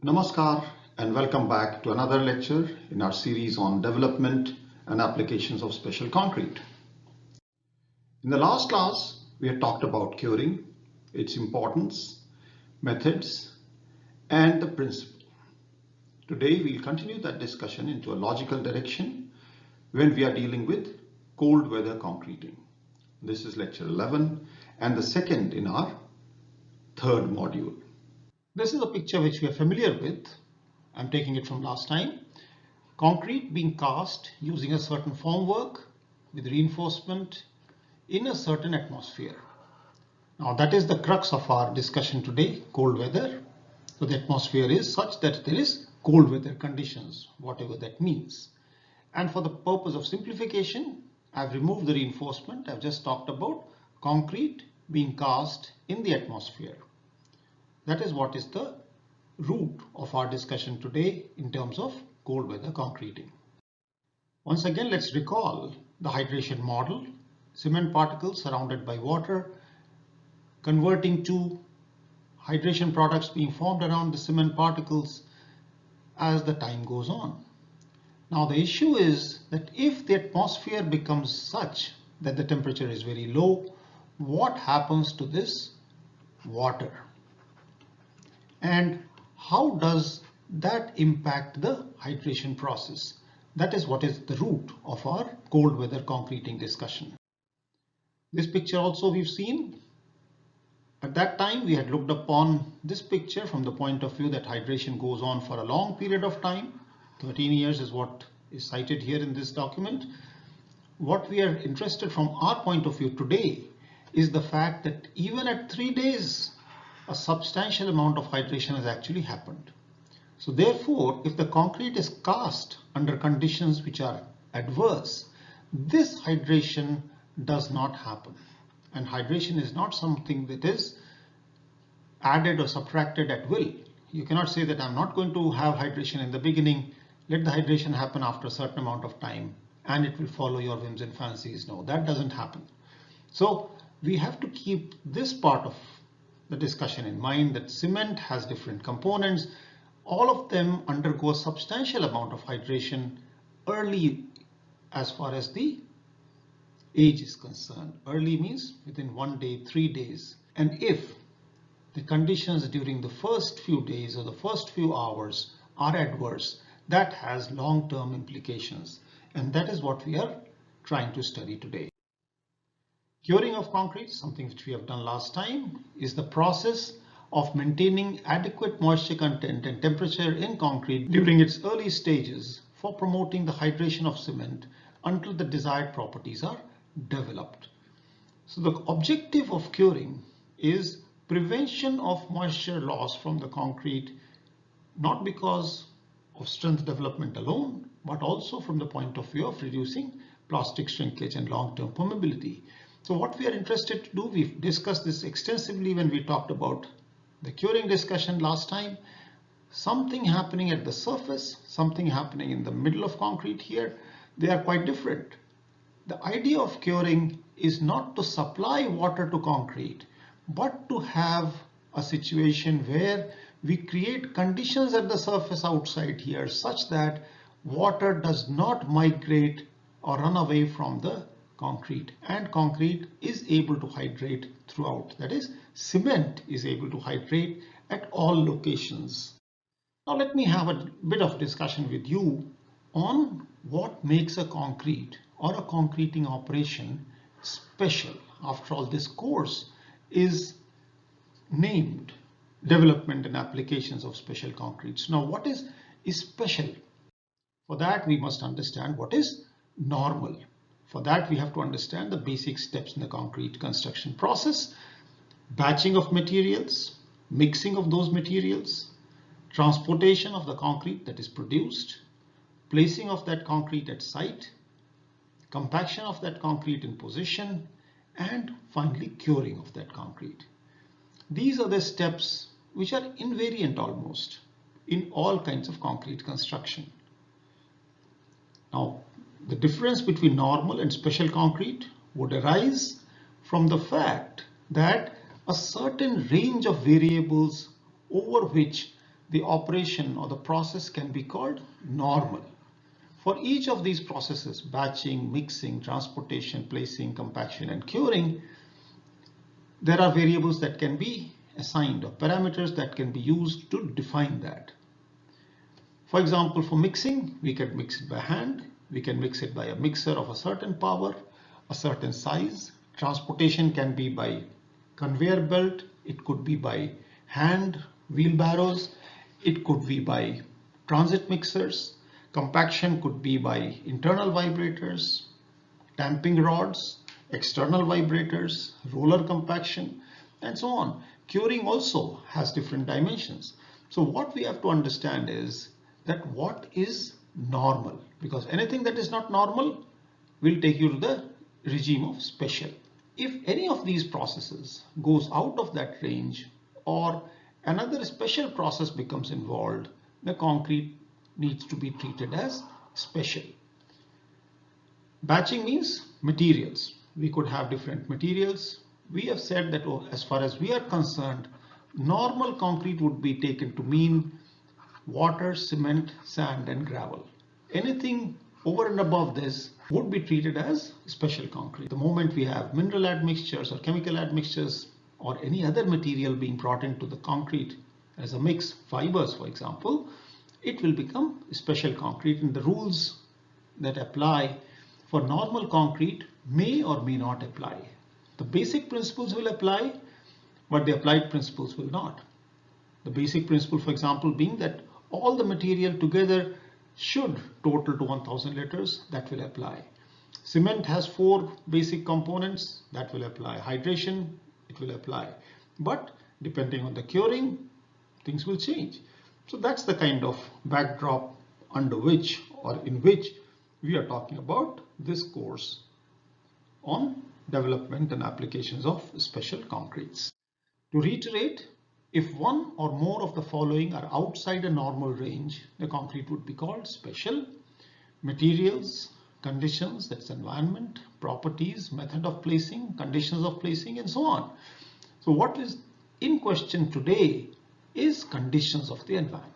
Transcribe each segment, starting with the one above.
Namaskar and welcome back to another lecture in our series on development and applications of special concrete. In the last class, we had talked about curing, its importance, methods, and the principle. Today, we'll continue that discussion into a logical direction when we are dealing with cold weather concreting. This is lecture 11 and the second in our third module. This is a picture which we are familiar with. I'm taking it from last time. Concrete being cast using a certain formwork with reinforcement in a certain atmosphere. Now that is the crux of our discussion today, cold weather. So the atmosphere is such that there is cold weather conditions, whatever that means. And for the purpose of simplification, I've removed the reinforcement. I've just talked about concrete being cast in the atmosphere. That is what is the root of our discussion today in terms of cold weather concreting. Once again, let's recall the hydration model. Cement particles surrounded by water, converting to hydration products being formed around the cement particles as the time goes on. Now the issue is that if the atmosphere becomes such that the temperature is very low, what happens to this water? And how does that impact the hydration process? That is what is the root of our cold weather concreting discussion. This picture also we've seen. At that time we had looked upon this picture from the point of view that hydration goes on for a long period of time. 13 years is what is cited here in this document. What we are interested from our point of view today is the fact that even at 3 days a substantial amount of hydration has actually happened. So therefore, if the concrete is cast under conditions which are adverse, this hydration does not happen. And hydration is not something that is added or subtracted at will. You cannot say that I'm not going to have hydration in the beginning, let the hydration happen after a certain amount of time and it will follow your whims and fancies. No, that doesn't happen. So we have to keep this part of the discussion in mind, that cement has different components. All of them undergo a substantial amount of hydration early as far as the age is concerned. Early means within 1 day, 3 days. And if the conditions during the first few days or the first few hours are adverse, that has long-term implications. And that is what we are trying to study today. Curing of concrete, something which we have done last time, is the process of maintaining adequate moisture content and temperature in concrete during its early stages for promoting the hydration of cement until the desired properties are developed. So the objective of curing is prevention of moisture loss from the concrete, not because of strength development alone, but also from the point of view of reducing plastic shrinkage and long-term permeability. So what we are interested to do, we've discussed this extensively when we talked about the curing discussion last time. Something happening at the surface, something happening in the middle of concrete here, they are quite different. The idea of curing is not to supply water to concrete, but to have a situation where we create conditions at the surface outside here such that water does not migrate or run away from the concrete, and concrete is able to hydrate throughout. That is, cement is able to hydrate at all locations. Now let me have a bit of discussion with you on what makes a concrete or a concreting operation special. After all, this course is named Development and Applications of Special Concretes. Now what is special? For that we must understand what is normal. For that we have to understand the basic steps in the concrete construction process: batching of materials, mixing of those materials, transportation of the concrete that is produced, placing of that concrete at site, compaction of that concrete in position, and finally curing of that concrete. These are the steps which are invariant almost in all kinds of concrete construction. Now, the difference between normal and special concrete would arise from the fact that a certain range of variables over which the operation or the process can be called normal. For each of these processes, batching, mixing, transportation, placing, compaction, and curing, there are variables that can be assigned or parameters that can be used to define that. For example, for mixing, we can mix it by hand. We can mix it by a mixer of a certain power, a certain size. Transportation can be by conveyor belt. It could be by hand wheelbarrows. It could be by transit mixers. Compaction could be by internal vibrators, tamping rods, external vibrators, roller compaction, and so on. Curing also has different dimensions. So what we have to understand is that what is normal, because anything that is not normal will take you to the regime of special. If any of these processes goes out of that range or another special process becomes involved, the concrete needs to be treated as special. Batching means materials. We could have different materials. We have said that as far as we are concerned, normal concrete would be taken to mean water, cement, sand, and gravel. Anything over and above this would be treated as special concrete. The moment we have mineral admixtures or chemical admixtures or any other material being brought into the concrete as a mix, fibers for example, it will become special concrete, and the rules that apply for normal concrete may or may not apply. The basic principles will apply, but the applied principles will not. The basic principle, for example, being that all the material together should total to 1000 liters, that will apply. Cement has 4 basic components, that will apply. Hydration, it will apply. But depending on the curing, things will change. So that's the kind of backdrop under which or in which we are talking about this course on development and applications of special concretes. To reiterate, if one or more of the following are outside a normal range, the concrete would be called special. Materials, conditions, that's environment, properties, method of placing, conditions of placing, and so on. So what is in question today is conditions of the environment.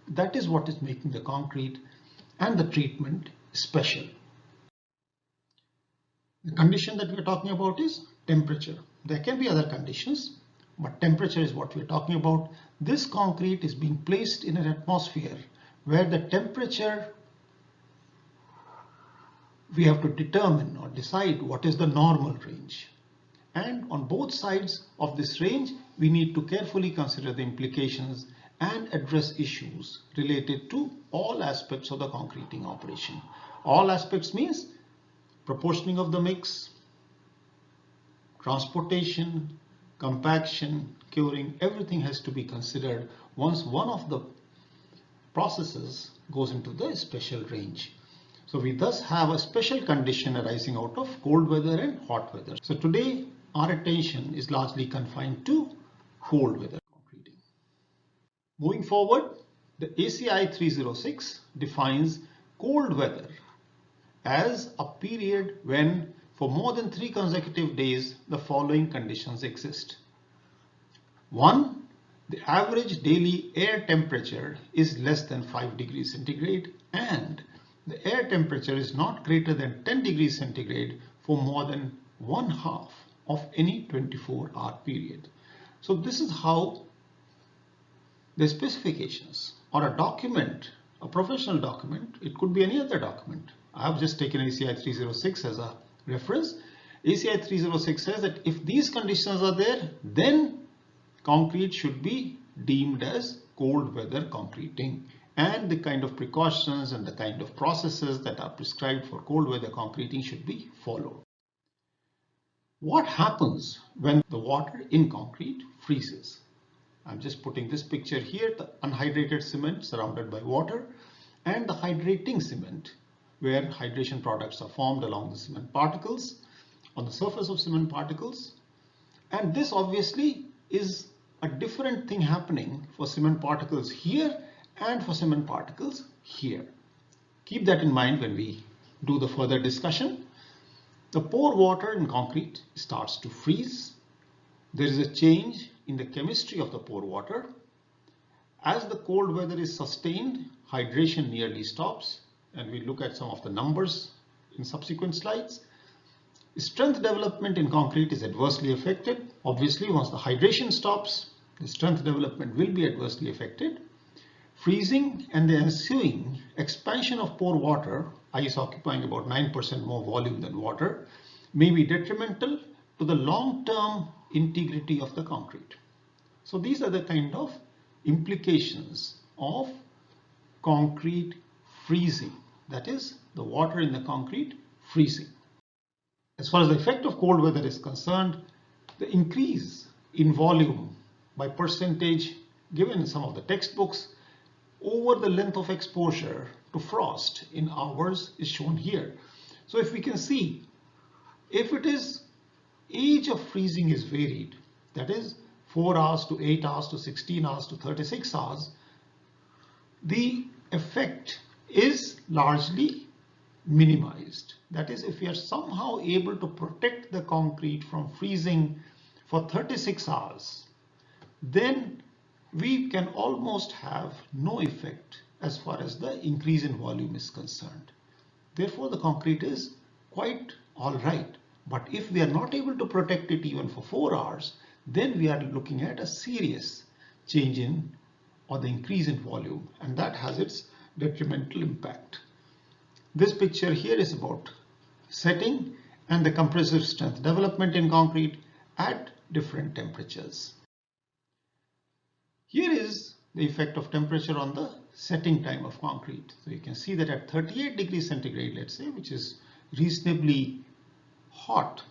That is what is making the concrete and the treatment special. The condition that we are talking about is temperature. There can be other conditions, but temperature is what we are talking about. This concrete is being placed in an atmosphere where the temperature, we have to determine or decide what is the normal range. And on both sides of this range, we need to carefully consider the implications and address issues related to all aspects of the concreting operation. All aspects means proportioning of the mix, transportation, compaction, curing, everything has to be considered once one of the processes goes into the special range. So we thus have a special condition arising out of cold weather and hot weather. So today our attention is largely confined to cold weather concreting. Moving forward, the ACI 306 defines cold weather as a period when for more than 3 consecutive days the following conditions exist. 1. The average daily air temperature is less than 5 degrees centigrade and the air temperature is not greater than 10 degrees centigrade for more than 1/2 of any 24-hour period. So this is how the specifications or a document, a professional document, it could be any other document. I have just taken ACI 306 as a reference. ACI 306 says that if these conditions are there, then concrete should be deemed as cold weather concreting, and the kind of precautions and the kind of processes that are prescribed for cold weather concreting should be followed. What happens when the water in concrete freezes? I'm just putting this picture here, the unhydrated cement surrounded by water and the hydrating cement, where hydration products are formed along the cement particles, on the surface of cement particles. And this obviously is a different thing happening for cement particles here and for cement particles here. keep that in mind when we do the further discussion. The pore water in concrete starts to freeze. There is a change in the chemistry of the pore water. As the cold weather is sustained, hydration nearly stops, and we look at some of the numbers in subsequent slides. Strength development in concrete is adversely affected. Obviously, once the hydration stops, the strength development will be adversely affected. Freezing and the ensuing expansion of pore water, ice occupying about 9% more volume than water, may be detrimental to the long-term integrity of the concrete. So these are the kind of implications of concrete freezing, that is, the water in the concrete freezing. As far as the effect of cold weather is concerned, the increase in volume by percentage given in some of the textbooks over the length of exposure to frost in hours is shown here. So if we can see, if it is age of freezing is varied, that is 4 hours to 8 hours to 16 hours to 36 hours, the effect is largely minimized. That is, if we are somehow able to protect the concrete from freezing for 36 hours, then we can almost have no effect as far as the increase in volume is concerned. Therefore, the concrete is quite all right. But if we are not able to protect it even for 4 hours, then we are looking at a serious change in or the increase in volume, and that has its detrimental impact. This picture here is about setting and the compressive strength development in concrete at different temperatures. Here is the effect of temperature on the setting time of concrete. So you can see that at 38 degrees centigrade, let's say, which is reasonably hot.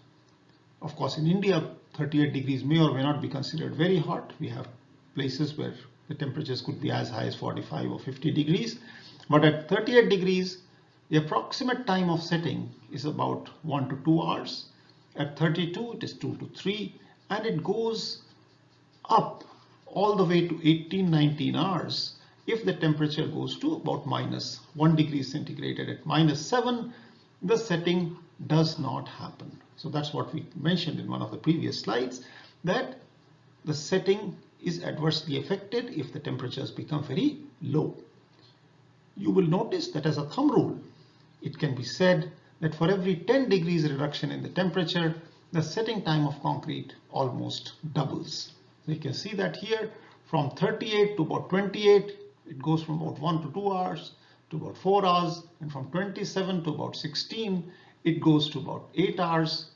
Of course, in India, 38 degrees may or may not be considered very hot. We have places where the temperatures could be as high as 45 or 50 degrees. But at 38 degrees, the approximate time of setting is about 1 to 2 hours. At 32, it is 2 to 3, and it goes up all the way to 18, 19 hours if the temperature goes to about -1 degree centigrade. And at -7, the setting does not happen. So that's what we mentioned in one of the previous slides, that the setting is adversely affected if the temperatures become very low. You will notice that as a thumb rule, it can be said that for every 10 degrees reduction in the temperature, the setting time of concrete almost doubles. So you can see that here from 38 to about 28, it goes from about 1 to 2 hours to about 4 hours, and from 27 to about 16, it goes to about 8 hours.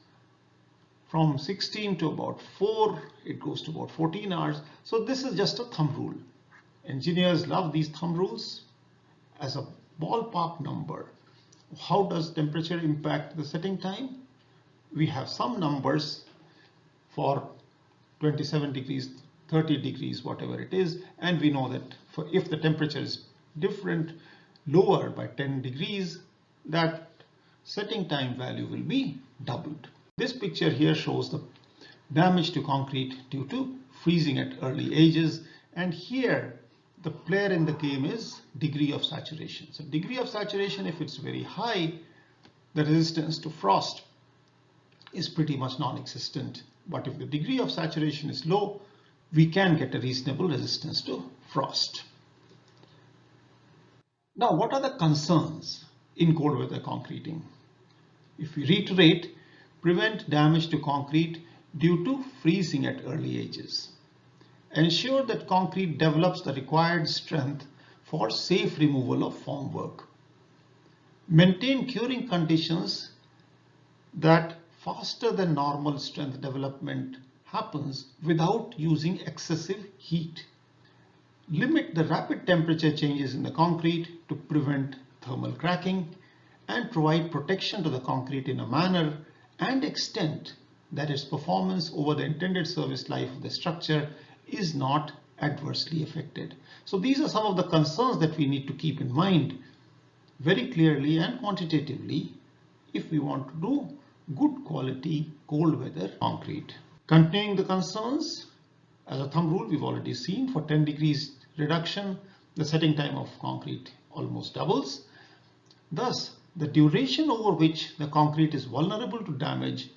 From 16 to about 4, it goes to about 14 hours. So this is just a thumb rule. Engineers love these thumb rules as a ballpark number. How does temperature impact the setting time? We have some numbers for 27 degrees, 30 degrees, whatever it is, and we know that if the temperature is different, lower by 10 degrees, that setting time value will be doubled. This picture here shows the damage to concrete due to freezing at early ages, and here the player in the game is degree of saturation. So degree of saturation, if it's very high, the resistance to frost is pretty much non-existent. But if the degree of saturation is low, we can get a reasonable resistance to frost. Now, what are the concerns in cold weather concreting? If we reiterate, prevent damage to concrete due to freezing at early ages. Ensure that concrete develops the required strength for safe removal of formwork. Maintain curing conditions that faster than normal strength development happens without using excessive heat. Limit the rapid temperature changes in the concrete to prevent thermal cracking, and provide protection to the concrete in a manner and extent that its performance over the intended service life of the structure is not adversely affected. So these are some of the concerns that we need to keep in mind very clearly and quantitatively if we want to do good quality cold weather concrete. Continuing the concerns, as a thumb rule, we've already seen for 10 degrees reduction, the setting time of concrete almost doubles. Thus, the duration over which the concrete is vulnerable to damage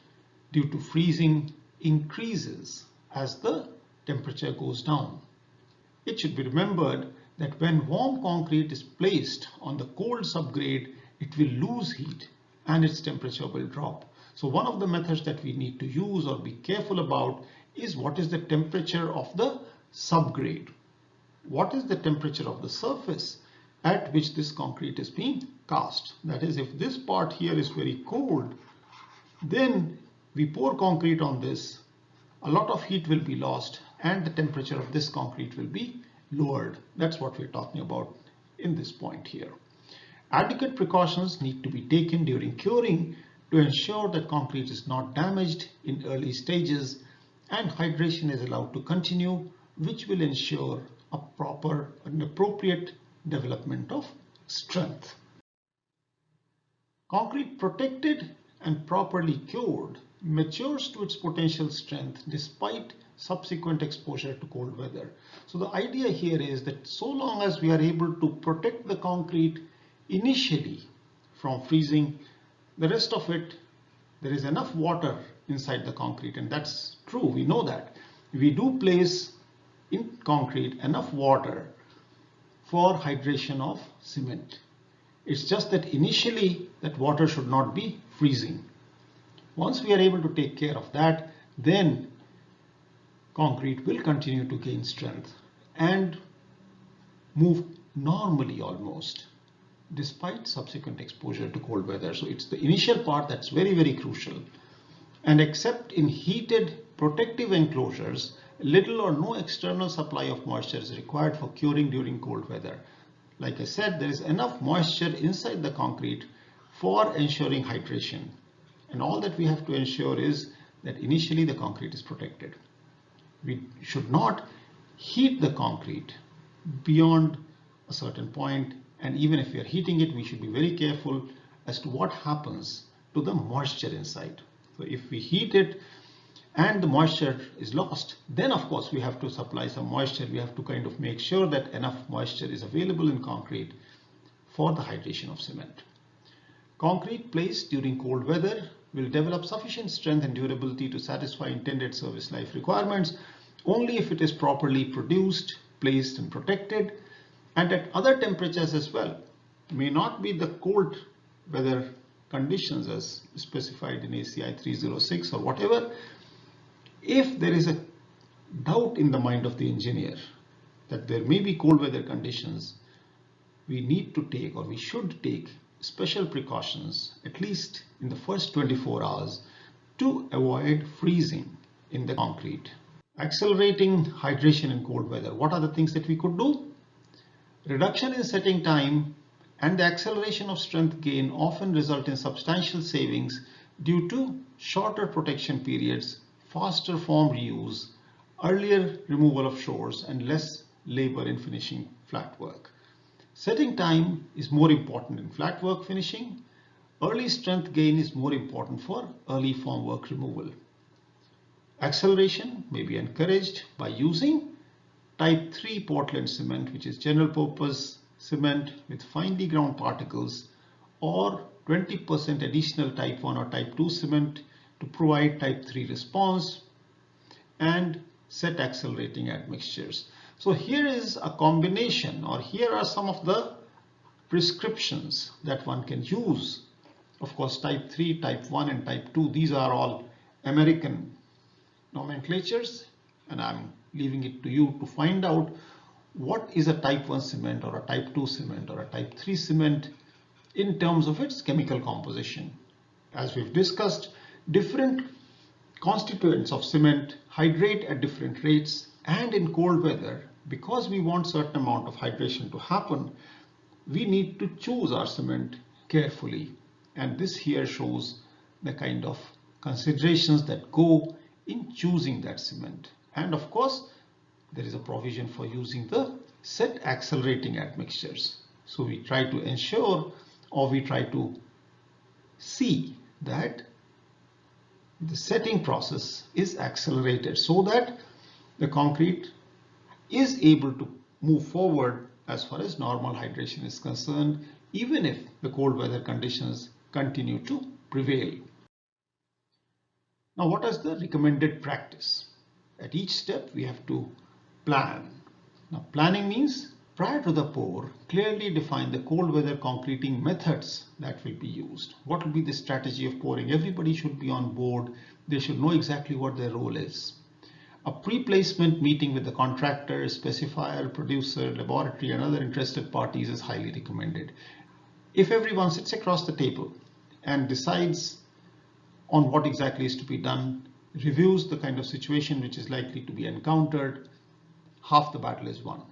due to freezing increases as the temperature goes down. It should be remembered that when warm concrete is placed on the cold subgrade, it will lose heat and its temperature will drop. So one of the methods that we need to use or be careful about is what is the temperature of the subgrade. What is the temperature of the surface at which this concrete is being cast? That is, if this part here is very cold, then we pour concrete on this, a lot of heat will be lost and the temperature of this concrete will be lowered. That's what we're talking about in this point here. Adequate precautions need to be taken during curing to ensure that concrete is not damaged in early stages and hydration is allowed to continue, which will ensure a proper and appropriate development of strength. Concrete protected and properly cured matures to its potential strength despite subsequent exposure to cold weather. So the idea here is that so long as we are able to protect the concrete initially from freezing, the rest of it, there is enough water inside the concrete, and that's true, we know that. We do place in concrete enough water for hydration of cement. It's just that initially that water should not be freezing. Once we are able to take care of that, then concrete will continue to gain strength and move normally almost, despite subsequent exposure to cold weather. So it's the initial part that's very, very crucial. And except in heated protective enclosures, little or no external supply of moisture is required for curing during cold weather. Like I said, there is enough moisture inside the concrete for ensuring hydration. And all that we have to ensure is that initially the concrete is protected. We should not heat the concrete beyond a certain point, and even if we are heating it, we should be very careful as to what happens to the moisture inside. So if we heat it and the moisture is lost, then of course we have to supply some moisture. We have to kind of make sure that enough moisture is available in concrete for the hydration of cement. Concrete placed during cold weather will develop sufficient strength and durability to satisfy intended service life requirements only if it is properly produced, placed and protected, and at other temperatures as well. May not be the cold weather conditions as specified in ACI 306 or whatever. If there is a doubt in the mind of the engineer that there may be cold weather conditions, we need to take, or we should take, special precautions at least in the first 24 hours to avoid freezing in the concrete. Accelerating hydration in cold weather. What are the things that we could do? Reduction in setting time and the acceleration of strength gain often result in substantial savings due to shorter protection periods, faster form reuse, earlier removal of shores, and less labor in finishing flat work. Setting time is more important in flat work finishing. Early strength gain is more important for early form work removal. Acceleration may be encouraged by using type 3 Portland cement, which is general purpose cement with finely ground particles, or 20% additional type 1 or type 2 cement to provide type 3 response, and set accelerating admixtures. So here is a combination, or here are some of the prescriptions that one can use. Of course, type 3, type 1 and type 2, these are all American nomenclatures, and I'm leaving it to you to find out what is a type 1 cement or a type 2 cement or a type 3 cement in terms of its chemical composition. As we've discussed, different constituents of cement hydrate at different rates, and in cold weather, because we want certain amount of hydration to happen, we need to choose our cement carefully. And this here shows the kind of considerations that go in choosing that cement. And of course, there is a provision for using the set accelerating admixtures. So we try to ensure, or we try to see that the setting process is accelerated so that the concrete is able to move forward as far as normal hydration is concerned even if the cold weather conditions continue to prevail. Now, what is the recommended practice? At each step, we have to plan. Now, planning means prior to the pour, clearly define the cold weather concreting methods that will be used. What will be the strategy of pouring? Everybody should be on board. They should know exactly what their role is. A pre-placement meeting with the contractor, specifier, producer, laboratory, and other interested parties is highly recommended. If everyone sits across the table and decides on what exactly is to be done, reviews the kind of situation which is likely to be encountered, half the battle is won.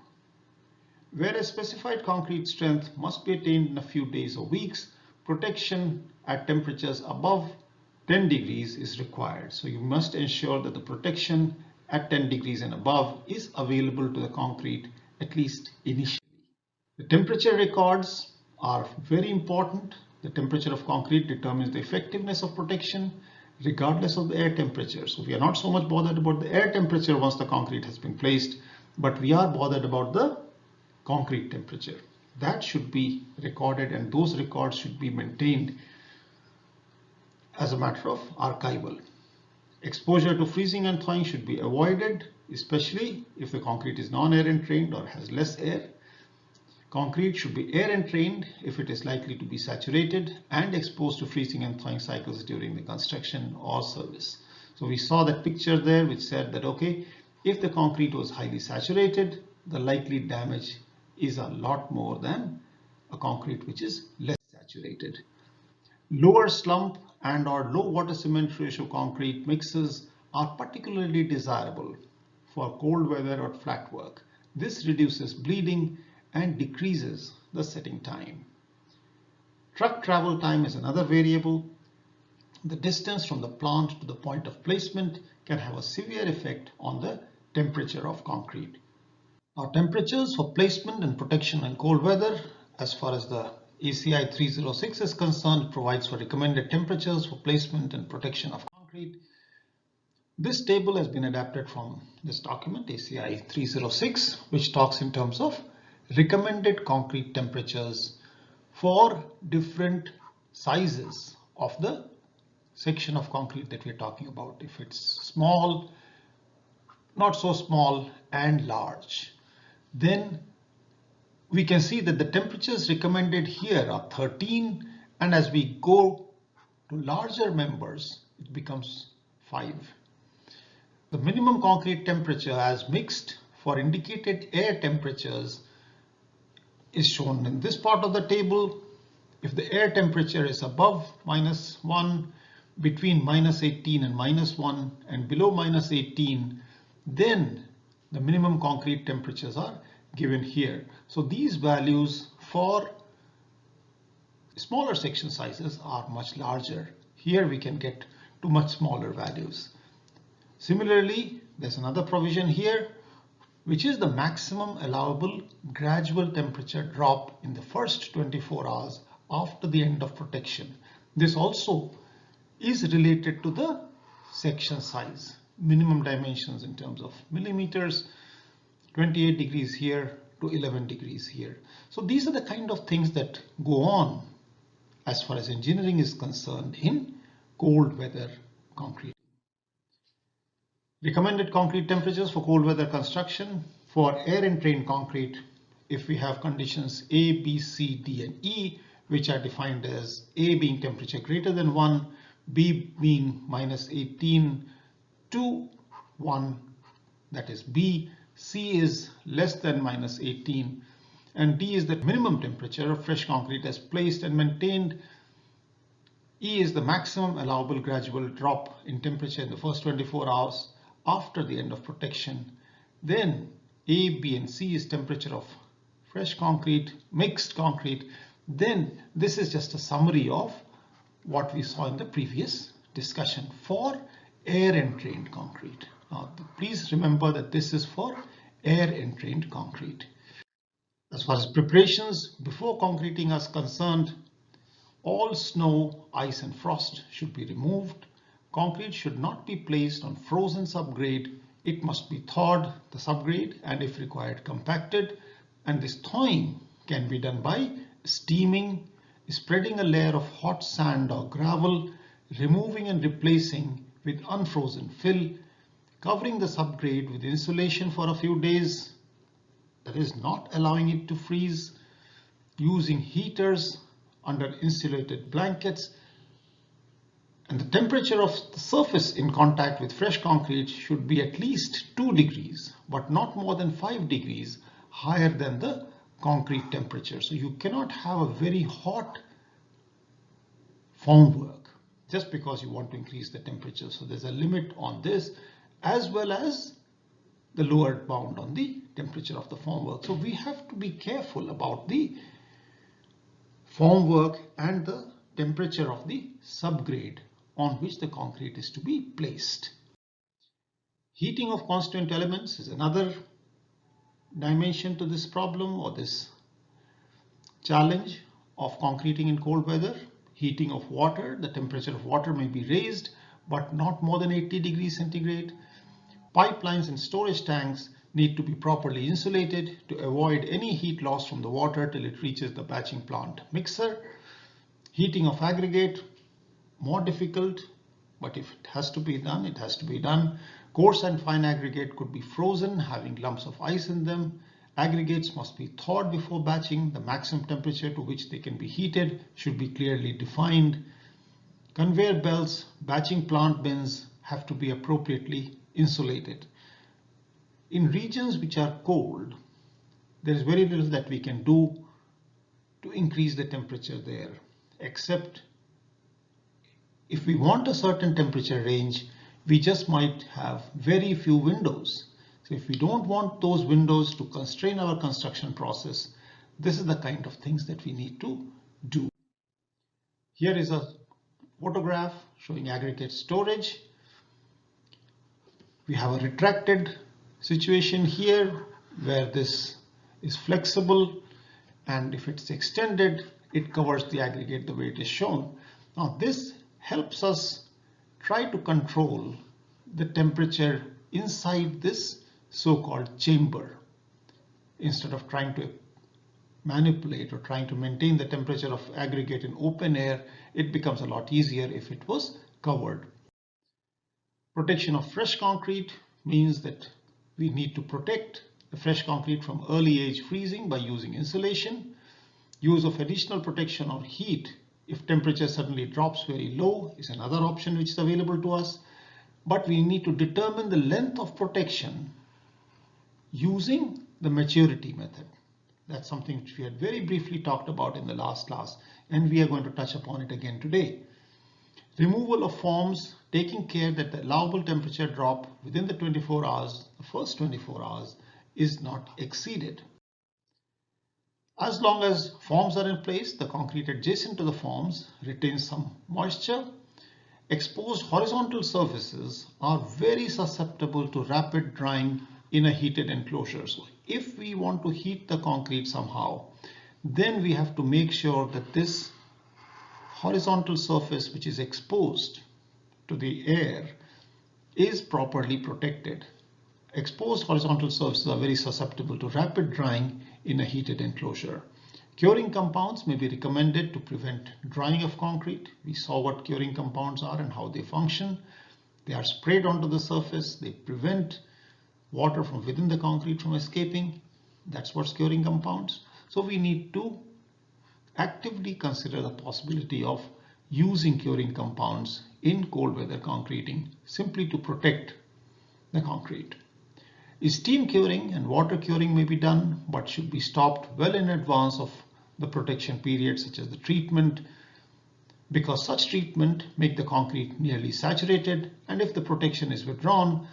Whereas specified concrete strength must be attained in a few days or weeks, protection at temperatures above 10 degrees is required. So you must ensure that the protection at 10 degrees and above is available to the concrete, at least initially. The temperature records are very important. The temperature of concrete determines the effectiveness of protection regardless of the air temperature. So we are not so much bothered about the air temperature once the concrete has been placed, but we are bothered about the concrete temperature. That should be recorded, and those records should be maintained as a matter of archival. Exposure to freezing and thawing should be avoided, especially if the concrete is non-air entrained or has less air. Concrete should be air entrained if it is likely to be saturated and exposed to freezing and thawing cycles during the construction or service. So we saw that picture there which said that, okay, if the concrete was highly saturated, the likely damage is a lot more than a concrete which is less saturated. Lower slump and or low water cement ratio concrete mixes are particularly desirable for cold weather or flat work. This reduces bleeding and decreases the setting time. Truck travel time is another variable. The distance from the plant to the point of placement can have a severe effect on the temperature of concrete. Our temperatures for placement and protection in cold weather, as far as the ACI 306 is concerned, it provides for recommended temperatures for placement and protection of concrete. This table has been adapted from this document, ACI 306, which talks in terms of recommended concrete temperatures for different sizes of the section of concrete that we're talking about. If it's small, not so small, and large, then we can see that the temperatures recommended here are 13, and as we go to larger members, it becomes 5. The minimum concrete temperature as mixed for indicated air temperatures is shown in this part of the table. If the air temperature is above -1, between -18 and -1, and below -18, then the minimum concrete temperatures are given here. So these values for smaller section sizes are much larger. Here we can get to much smaller values. Similarly, there's another provision here, which is the maximum allowable gradual temperature drop in the first 24 hours after the end of protection. This also is related to the section size, minimum dimensions in terms of millimeters, 28 degrees here to 11 degrees here. So these are the kind of things that go on as far as engineering is concerned in cold weather concrete. Recommended concrete temperatures for cold weather construction. For air entrained concrete, if we have conditions A, B, C, D, and E, which are defined as A being temperature greater than 1, B being -18 to 1, that is B, C is less than -18, and D is the minimum temperature of fresh concrete as placed and maintained. E is the maximum allowable gradual drop in temperature in the first 24 hours after the end of protection. Then A, B, and C is temperature of fresh concrete, mixed concrete. Then this is just a summary of what we saw in the previous discussion for air entrained concrete. Now, please remember that this is for air entrained concrete. As far as preparations before concreting are concerned, all snow, ice, and frost should be removed. Concrete should not be placed on frozen subgrade. It must be thawed, the subgrade, and if required, compacted. And this thawing can be done by steaming, spreading a layer of hot sand or gravel, removing and replacing with unfrozen fill, covering the subgrade with insulation for a few days, that is not allowing it to freeze, using heaters under insulated blankets, and the temperature of the surface in contact with fresh concrete should be at least 2 degrees, but not more than 5 degrees higher than the concrete temperature. So you cannot have a very hot formwork just because you want to increase the temperature. So there's a limit on this, as well as the lower bound on the temperature of the formwork. So we have to be careful about the formwork and the temperature of the subgrade on which the concrete is to be placed. Heating of constituent elements is another dimension to this problem or this challenge of concreting in cold weather. Heating of water, the temperature of water may be raised but not more than 80 degrees centigrade. Pipelines and storage tanks need to be properly insulated to avoid any heat loss from the water till it reaches the batching plant mixer. Heating of aggregate, more difficult, but if it has to be done, it has to be done. Coarse and fine aggregate could be frozen, having lumps of ice in them. Aggregates must be thawed before batching. The maximum temperature to which they can be heated should be clearly defined. Conveyor belts, batching plant bins have to be appropriately insulated. In regions which are cold, there is very little that we can do to increase the temperature there, except if we want a certain temperature range, we just might have very few windows. So if we don't want those windows to constrain our construction process, this is the kind of things that we need to do. Here is a photograph showing aggregate storage. We have a retracted situation here where this is flexible, and if it's extended, it covers the aggregate the way it is shown. Now this helps us try to control the temperature inside this so-called chamber. Instead of trying to manipulate or trying to maintain the temperature of aggregate in open air, it becomes a lot easier if it was covered. Protection of fresh concrete means that we need to protect the fresh concrete from early age freezing by using insulation. Use of additional protection or heat if temperature suddenly drops very low is another option which is available to us. But we need to determine the length of protection using the maturity method. That's something which we had very briefly talked about in the last class, and we are going to touch upon it again today. Removal of forms, taking care that the allowable temperature drop within the 24 hours, the first 24 hours, is not exceeded. As long as forms are in place, the concrete adjacent to the forms retains some moisture. Exposed horizontal surfaces are very susceptible to rapid drying in a heated enclosure. So if we want to heat the concrete somehow, then we have to make sure that this horizontal surface which is exposed to the air is properly protected. Exposed horizontal surfaces are very susceptible to rapid drying in a heated enclosure. Curing compounds may be recommended to prevent drying of concrete. We saw what curing compounds are and how they function. They are sprayed onto the surface. They prevent water from within the concrete from escaping. That's what's curing compounds. So we need to actively consider the possibility of using curing compounds in cold weather concreting simply to protect the concrete. Steam curing and water curing may be done, but should be stopped well in advance of the protection period, such as the treatment, because such treatment make the concrete nearly saturated, and if the protection is withdrawn,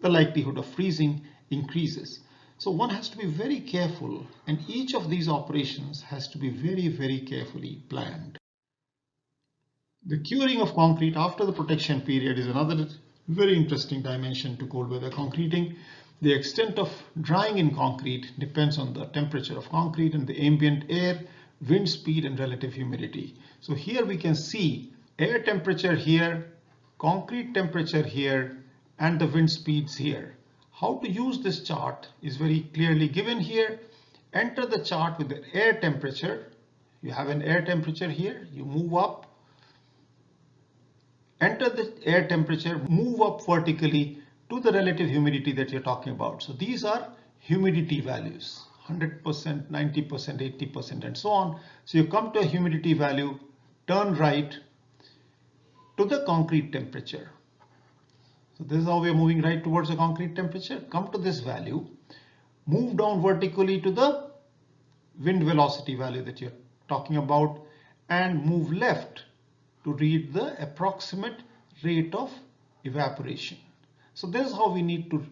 the likelihood of freezing increases. So one has to be very careful, and each of these operations has to be very, very carefully planned. The curing of concrete after the protection period is another very interesting dimension to cold weather concreting. The extent of drying in concrete depends on the temperature of concrete and the ambient air, wind speed, and relative humidity. So here we can see air temperature here, concrete temperature here, and the wind speeds here. How to use this chart is very clearly given here. Enter the chart with the air temperature You have an air temperature here, you move up, enter the air temperature, move up vertically to the relative humidity that you're talking about. So these are humidity values, 100%, 90%, 80%, and so on. So you come to a humidity value, turn right to the concrete temperature. So this is how we are moving right towards the concrete temperature. Come to this value, move down vertically to the wind velocity value that you're talking about, and move left to read the approximate rate of evaporation. So this is how we need to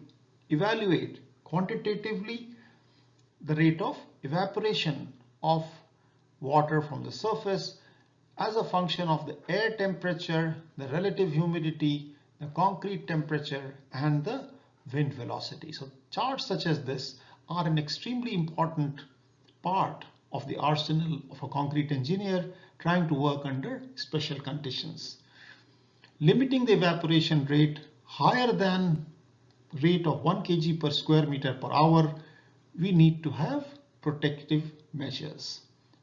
evaluate quantitatively the rate of evaporation of water from the surface as a function of the air temperature, the relative humidity, the concrete temperature, and the wind velocity. So charts such as this are an extremely important part of the arsenal of a concrete engineer trying to work under special conditions. Limiting the evaporation rate higher than rate of 1 kg per square meter per hour, we need to have protective measures.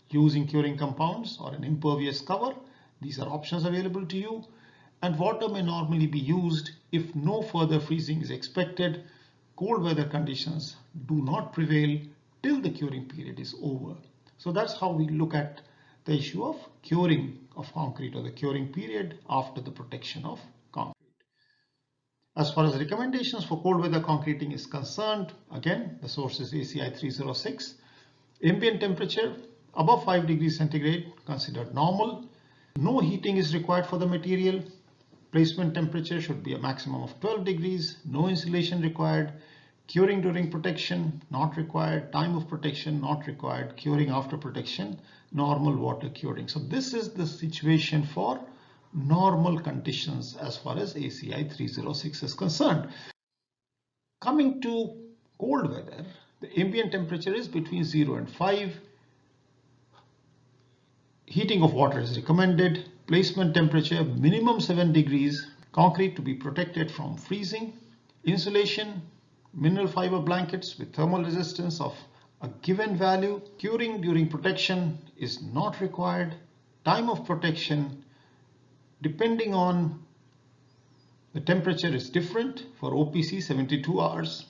Using curing compounds or an impervious cover, these are options available to you. And water may normally be used if no further freezing is expected. Cold weather conditions do not prevail till the curing period is over. So that's how we look at the issue of curing of concrete, or the curing period after the protection of concrete. As far as recommendations for cold weather concreting is concerned, again, the source is ACI 306. Ambient temperature above 5 degrees centigrade considered normal. No heating is required for the material. Placement temperature should be a maximum of 12 degrees. No insulation required. Curing during protection not required. Time of protection not required. Curing after protection, normal water curing. So this is the situation for normal conditions as far as ACI 306 is concerned. Coming to cold weather, the ambient temperature is between 0 and 5. Heating of water is recommended. Placement temperature minimum 7 degrees. Concrete to be protected from freezing. Insulation, mineral fiber blankets with thermal resistance of a given value. Curing during protection is not required. Time of protection, depending on the temperature, is different. For OPC, 72 hours.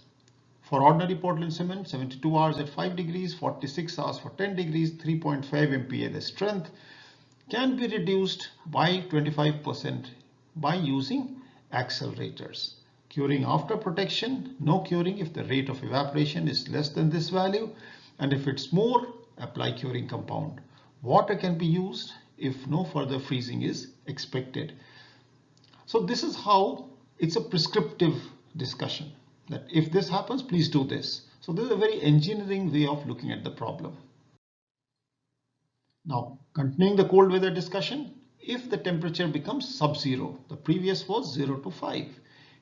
For ordinary Portland cement, 72 hours at 5 degrees, 46 hours for 10 degrees, 3.5 MPa the strength. Can be reduced by 25% by using accelerators. Curing after protection, no curing if the rate of evaporation is less than this value, and if it's more, apply curing compound. Water can be used if no further freezing is expected. So this is how it's a prescriptive discussion, that if this happens, please do this. So this is a very engineering way of looking at the problem. Now, continuing the cold weather discussion, if the temperature becomes sub-zero, the previous was 0 to 5.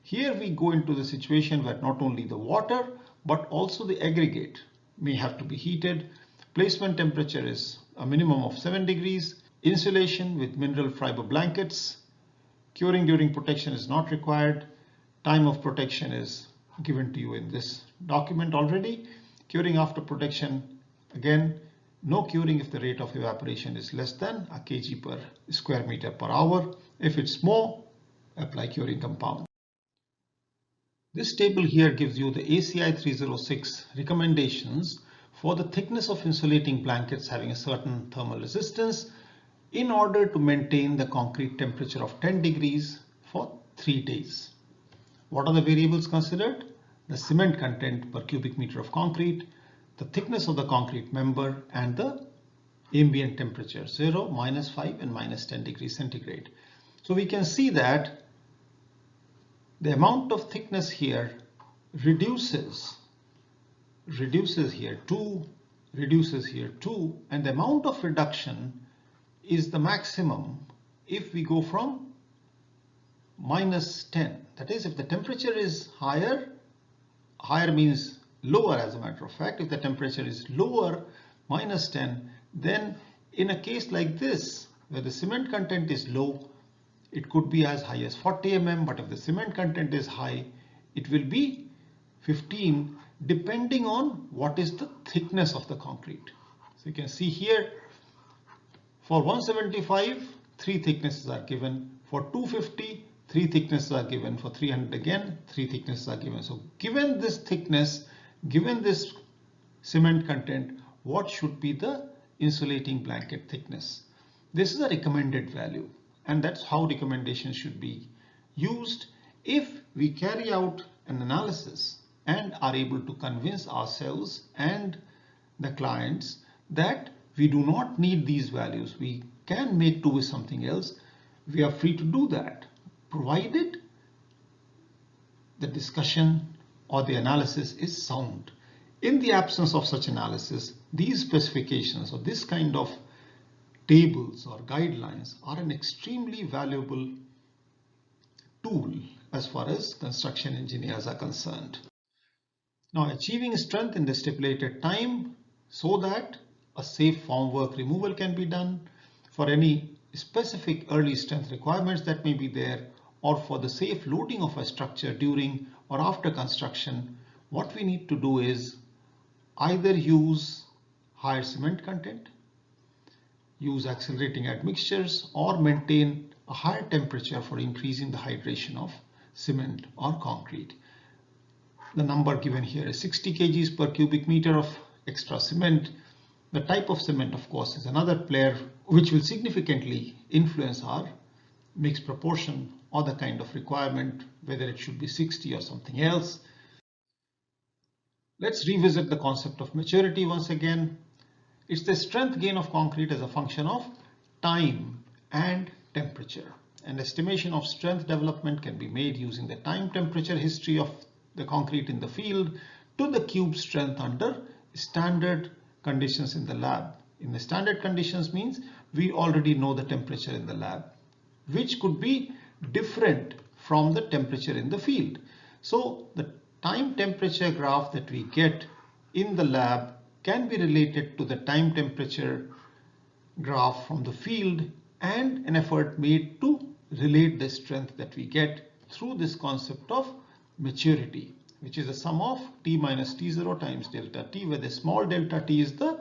Here we go into the situation where not only the water, but also the aggregate may have to be heated. Placement temperature is a minimum of 7 degrees. Insulation with mineral fiber blankets. Curing during protection is not required. Time of protection is given to you in this document already. Curing after protection, again, no curing if the rate of evaporation is less than a kg per square meter per hour. If it's more, apply curing compound. This table here gives you the ACI 306 recommendations for the thickness of insulating blankets having a certain thermal resistance in order to maintain the concrete temperature of 10 degrees for 3 days. What are the variables considered? The cement content per cubic meter of concrete, the thickness of the concrete member, and the ambient temperature, 0, -5 and -10 degrees centigrade. So we can see that the amount of thickness here reduces here 2, reduces here 2, and the amount of reduction is the maximum if we go from -10. That is, if the temperature is higher, higher means lower as a matter of fact. If the temperature is lower, -10, then in a case like this, where the cement content is low, it could be as high as 40 mm, but if the cement content is high, it will be 15, depending on what is the thickness of the concrete. So you can see here, For 175, 3 thicknesses are given. For 250, 3 thicknesses are given. For 300 again, 3 thicknesses are given. So given this thickness, given this cement content, what should be the insulating blanket thickness? This is a recommended value, and that's how recommendations should be used. If we carry out an analysis and are able to convince ourselves and the clients that we do not need these values, we can make do with something else, we are free to do that, provided the discussion or the analysis is sound. In the absence of such analysis, these specifications or this kind of tables or guidelines are an extremely valuable tool as far as construction engineers are concerned. Now, achieving strength in the stipulated time so that a safe formwork removal can be done for any specific early strength requirements that may be there, or for the safe loading of a structure during or after construction, what we need to do is either use higher cement content, use accelerating admixtures, or maintain a higher temperature for increasing the hydration of cement or concrete. The number given here is 60 kgs per cubic meter of extra cement. The type of cement, of course, is another player which will significantly influence our mix proportion or the kind of requirement, whether it should be 60 or something else. Let's revisit the concept of maturity once again. It's the strength gain of concrete as a function of time and temperature. An estimation of strength development can be made using the time temperature history of the concrete in the field to the cube strength under standard conditions in the lab. In the standard conditions means we already know the temperature in the lab, which could be different from the temperature in the field. So the time temperature graph that we get in the lab can be related to the time temperature graph from the field, and an effort made to relate the strength that we get through this concept of maturity, which is the sum of T minus T0 times delta T, where the small delta T is the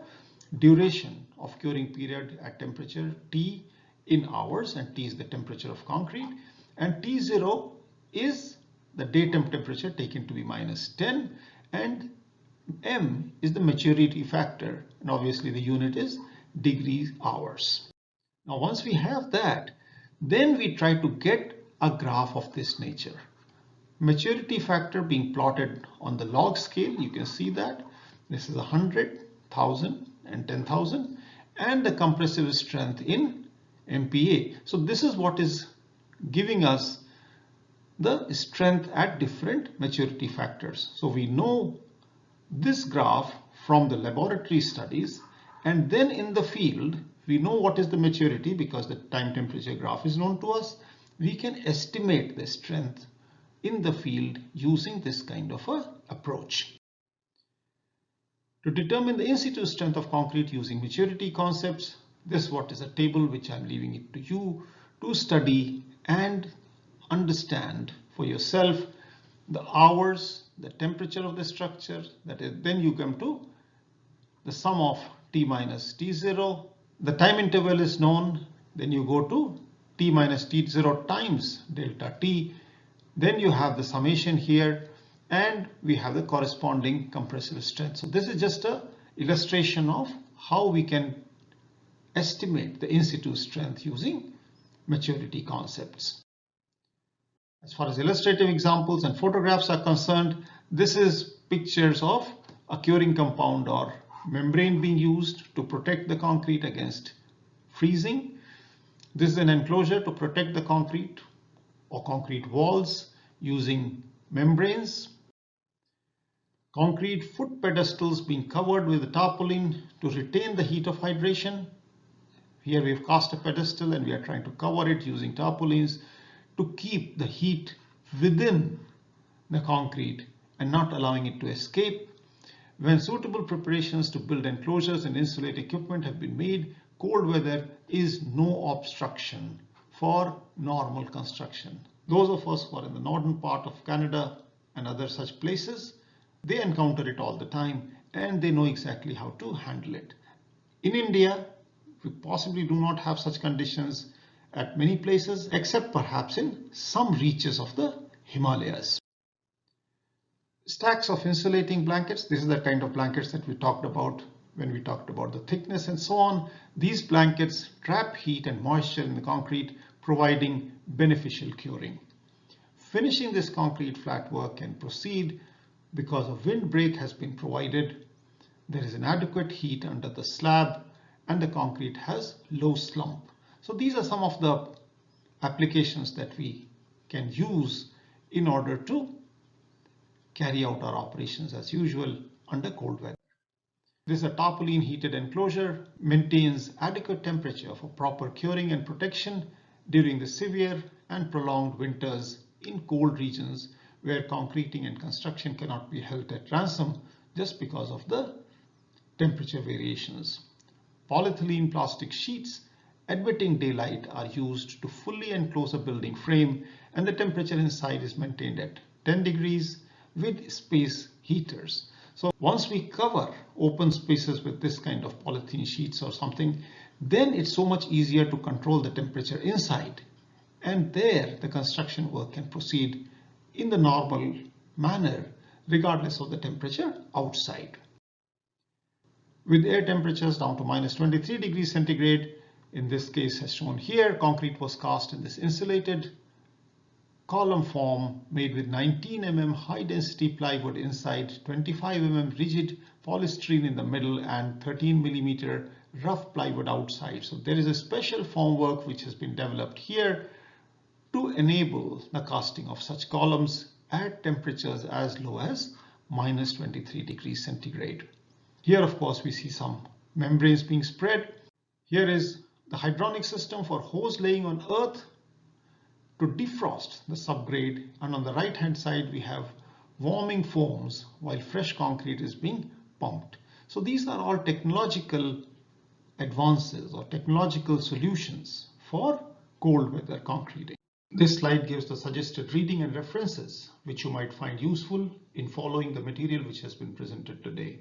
duration of curing period at temperature T in hours, and T is the temperature of concrete, and T0 is the datum temperature taken to be minus 10, and M is the maturity factor, and obviously the unit is degrees hours. Now once we have that, then we try to get a graph of this nature. Maturity factor being plotted on the log scale, you can see that this is 100, 1000 and 10,000, and the compressive strength in MPa. So this is what is giving us the strength at different maturity factors. So we know this graph from the laboratory studies, and then in the field we know what is the maturity because the time temperature graph is known to us. We can estimate the strength in the field using this kind of a approach. To determine the in situ strength of concrete using maturity concepts, this what is a table which I'm leaving it to you to study and understand for yourself. The hours, the temperature of the structure, that is, then you come to the sum of T minus T0. The time interval is known, then you go to T minus T0 times delta T. Then you have the summation here, and we have the corresponding compressive strength. So this is just an illustration of how we can estimate the in situ strength using maturity concepts. As far as illustrative examples and photographs are concerned, this is pictures of a curing compound or membrane being used to protect the concrete against freezing. This is an enclosure to protect the concrete or concrete walls using membranes. Concrete foot pedestals being covered with a tarpaulin to retain the heat of hydration. Here we have cast a pedestal and we are trying to cover it using tarpaulins to keep the heat within the concrete and not allowing it to escape. When suitable preparations to build enclosures and insulate equipment have been made, cold weather is no obstruction for normal construction. Those of us who are in the northern part of Canada and other such places, they encounter it all the time and they know exactly how to handle it. In India, We possibly do not have such conditions at many places, except perhaps in some reaches of the Himalayas. Stacks of insulating blankets. This is the kind of blankets that we talked about when we talked about the thickness and so on. These blankets trap heat and moisture in the concrete, providing beneficial curing. Finishing this concrete flat work can proceed because a windbreak has been provided. There is an adequate heat under the slab and the concrete has low slump. So these are some of the applications that we can use in order to carry out our operations as usual under cold weather. This is a tarpaulin heated enclosure, maintains adequate temperature for proper curing and protection during the severe and prolonged winters in cold regions where concreting and construction cannot be held at ransom just because of the temperature variations. Polyethylene plastic sheets admitting daylight are used to fully enclose a building frame, and the temperature inside is maintained at 10 degrees with space heaters. So once we cover open spaces with this kind of polythene sheets or something, then it's so much easier to control the temperature inside, and there the construction work can proceed in the normal manner regardless of the temperature outside. With air temperatures down to -23 degrees centigrade, in this case as shown here, concrete was cast in this insulated column form made with 19 mm high density plywood inside, 25 mm rigid polystyrene in the middle, and 13 mm rough plywood outside. So there is a special formwork which has been developed here to enable the casting of such columns at temperatures as low as -23 degrees centigrade. Here, of course, we see some membranes being spread. Here is the hydronic system for hose laying on earth to defrost the subgrade, and on the right hand side we have warming foams while fresh concrete is being pumped. So these are all technological advances or technological solutions for cold weather concreting. This slide gives the suggested reading and references which you might find useful in following the material which has been presented today.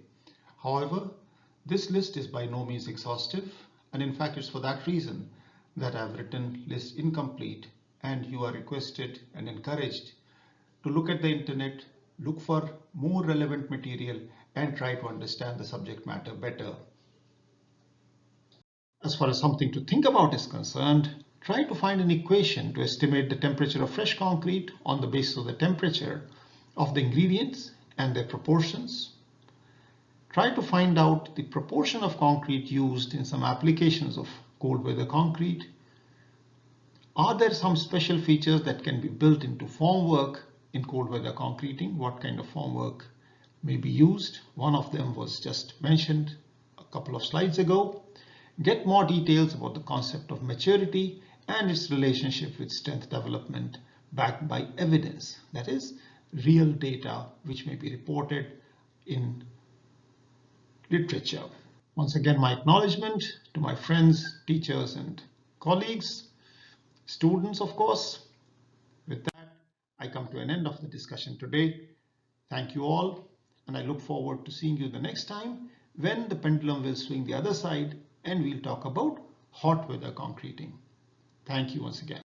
However, this list is by no means exhaustive, and in fact it's for that reason that I've written list incomplete, and you are requested and encouraged to look at the internet, look for more relevant material, and try to understand the subject matter better. As far as something to think about is concerned, try to find an equation to estimate the temperature of fresh concrete on the basis of the temperature of the ingredients and their proportions. Try to find out the proportion of concrete used in some applications of cold weather concrete. Are there some special features that can be built into formwork in cold weather concreting? What kind of formwork may be used? One of them was just mentioned a couple of slides ago. Get more details about the concept of maturity and its relationship with strength development backed by evidence, that is, real data which may be reported in literature. Once again, my acknowledgement to my friends, teachers, and colleagues, students, of course. With that, I come to an end of the discussion today. Thank you all, and I look forward to seeing you the next time when the pendulum will swing the other side and we'll talk about hot weather concreting. Thank you once again.